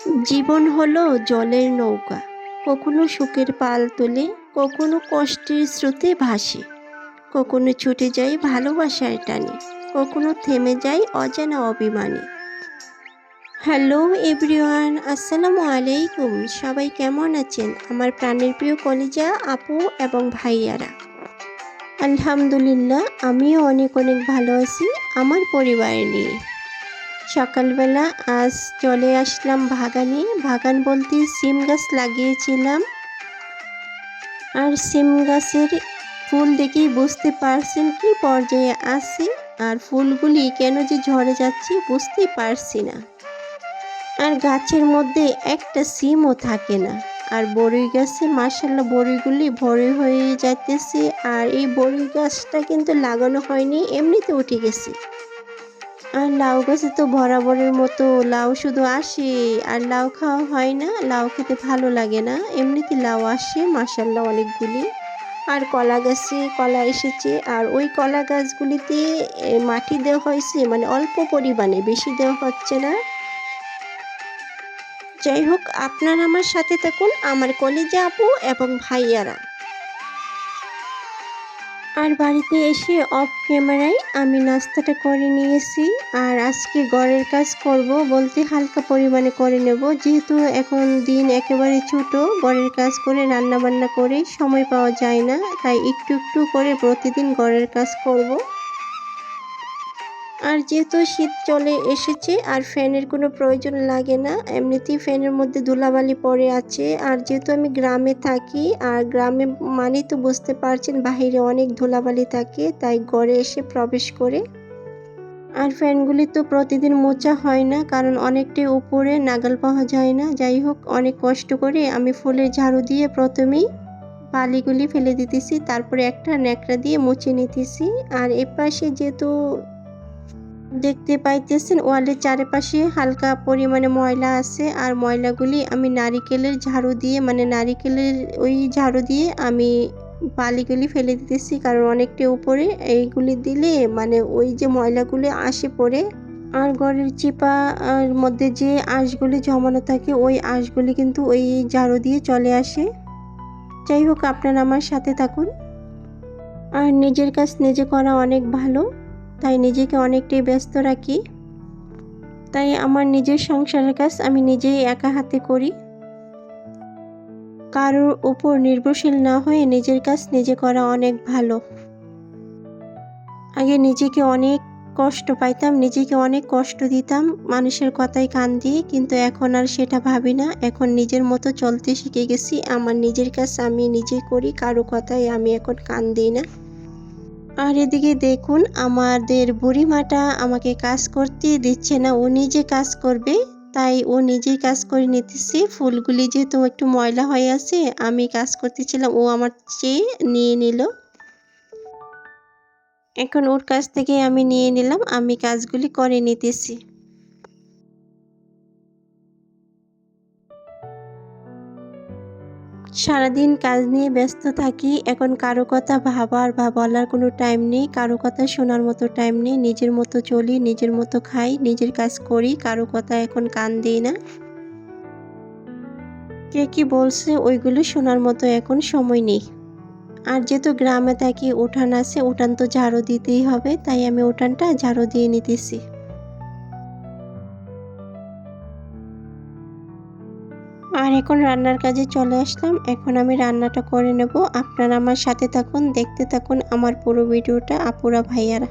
জীবন হলো জলের নৌকা, কখনো সুখের পাল তোলে, কখনো কষ্টের স্রোতে ভাসে, কখনো ছুটে যায় ভালোবাসার টানে, কখনো থেমে যায় অজানা অভিমানে। হ্যালো এভরিওয়ান, আসসালামু আলাইকুম। সবাই কেমন আছেন আমার প্রাণের প্রিয় কলিজা আপু এবং ভাইয়ারা? আলহামদুলিল্লাহ, আমিও অনেক অনেক ভালো আছি আমার পরিবার নিয়ে। সকালবেলা আজ চলে আসলাম বাগানে। বাগান বলতে সিম গাছ লাগিয়েছিলাম, আর সিম গাছের ফুল দেখেই বুঝতে পারছেন কি পর্যায়ে আছে, আর ফুলগুলি কেন যে ঝরে যাচ্ছে বুঝতেই পারছি না। আর গাছের মধ্যে একটা সিমও থাকে না। আর বড়ই গাছে মাশাআল্লাহ বড়ইগুলি ভরে হয়ে যাইতেছে। আর এই বড়ই গাছটা কিন্তু লাগানো হয়নি, এমনিতে উঠে গেছে। আর লাউ গাছে তো বরাবরের মতো লাউ শুধু আসে আর লাউ খাওয়া হয় না। লাউ খেতে ভালো লাগে না, এমনিতে লাউ আসে মাশাআল্লাহ অনেকগুলি। আর কলা গাছে কলা এসেছে, আর ওই কলা গাছগুলিতে মাটি দেওয়া হয়েছে, মানে অল্প পরিমাণে, বেশি দেওয়া হচ্ছে না। যাই হোক, আপনারা আমার সাথে থাকুন আমার কলিজা আপু এবং ভাইয়ারা। আর বাড়িতে এসে অফ ক্যামেরায় আমি নাস্তাটা করে নিয়েছি। আর আজকে ঘরের কাজ করব বলতে হালকা পরিমাণে করে নেব, যেহেতু এখন দিন একেবারে ছোট। ঘরের কাজ করে রান্না বান্না করে সময় পাওয়া যায় না, তাই একটু একটু করে প্রতিদিন ঘরের কাজ করব। আর যেহেতু শীত চলে এসেছে আর ফ্যানের কোনো প্রয়োজন লাগে না, এমনিতেই ফ্যানের মধ্যে ধুলাবালি পড়ে আছে। আর যেহেতু আমি গ্রামে থাকি, আর গ্রামে মানে তো বুঝতে পারছেন বাহিরে অনেক ধুলাবালি থাকে, তাই ঘরে এসে প্রবেশ করে। আর ফ্যানগুলি তো প্রতিদিন মোছা হয় না, কারণ অনেকটাই উপরে, নাগাল পাওয়া যায় না। যাই হোক, অনেক কষ্ট করে আমি ফুলের ঝাড়ু দিয়ে প্রথমেই বালিগুলি ফেলে দিতেছি, তারপরে একটা ন্যাকড়া দিয়ে মুছে নিতেছি। আর এপাশে যেহেতু দেখতে পাইতেছেন ওয়ালের চারপাশে হালকা পরিমাণে ময়লা আছে, আর ময়লাগুলি আমি নারিকেলের ঝাড়ু দিয়ে, মানে নারিকেলের ওই ঝাড়ু দিয়ে আমি বালিগুলি ফেলে দিতেছি, কারণ অনেকটা উপরে এইগুলি দিলে মানে ওই যে ময়লাগুলি আসে পড়ে। আর ঘরের চিপা আর মধ্যে যে আঁশগুলি জমানো থাকে, ওই আঁশগুলি কিন্তু ওই ঝাড়ু দিয়ে চলে আসে। যাই হোক, আপনারা আমার সাথে থাকুন। আর নিজের কাজ নিজে করা অনেক ভালো, তাই নিজেকে অনেকটাই ব্যস্ত রাখি। তাই আমার নিজের সংসারের কাজ আমি নিজেই একা হাতে করি। কারোর উপর নির্ভরশীল না হয়ে নিজের কাজ নিজে করা অনেক ভালো। আগে নিজেকে অনেক কষ্ট পাইতাম, নিজেকে অনেক কষ্ট দিতাম মানুষের কথায় কান দিয়ে, কিন্তু এখন আর সেটা ভাবি না। এখন নিজের মতো চলতে শিখে গেছি। আমার নিজের কাজ আমি নিজে করি, কারো কথায় আমি এখন কান দিই না। আর এদিকে দেখুন, আমাদের বুড়িমাটা আমাকে কাজ করতে দিচ্ছে না, ও নিজে কাজ করবে, তাই ও নিজেই কাজ করে নিতেছে। ফুলগুলি যেহেতু একটু ময়লা হয়ে আছে, আমি কাজ করতেছিলাম, ও আমার চেয়ে নিয়ে নিল। এখন ওর কাছ থেকে আমি নিয়ে নিলাম, আমি কাজগুলি করে নিতেছি। সারাদিন কাজ নিয়ে ব্যস্ত থাকি, এখন কারো কথা ভাবার বা বলার কোনো টাইম নেই, কারো কথা শোনার মতো টাইম নেই। নিজের মতো চলি, নিজের মতো খাই, নিজের কাজ করি, কারো কথা এখন কান দিই না। কে কি বলছে ওইগুলো শোনার মতো এখন সময় নেই। আর যেহেতু গ্রামে থাকি, উঠান আছে, উঠান তো ঝাড়ু দিতেই হবে, তাই আমি উঠানটা ঝাড়ু দিয়ে নিতেছি। আর এখন রান্নার কাজে চলে আসলাম, এখন আমি রান্নাটা করে নেব। আপনারা আমার সাথে থাকুন, দেখতে থাকুন আমার পুরো ভিডিওটা আপুরা ভাইয়ারা।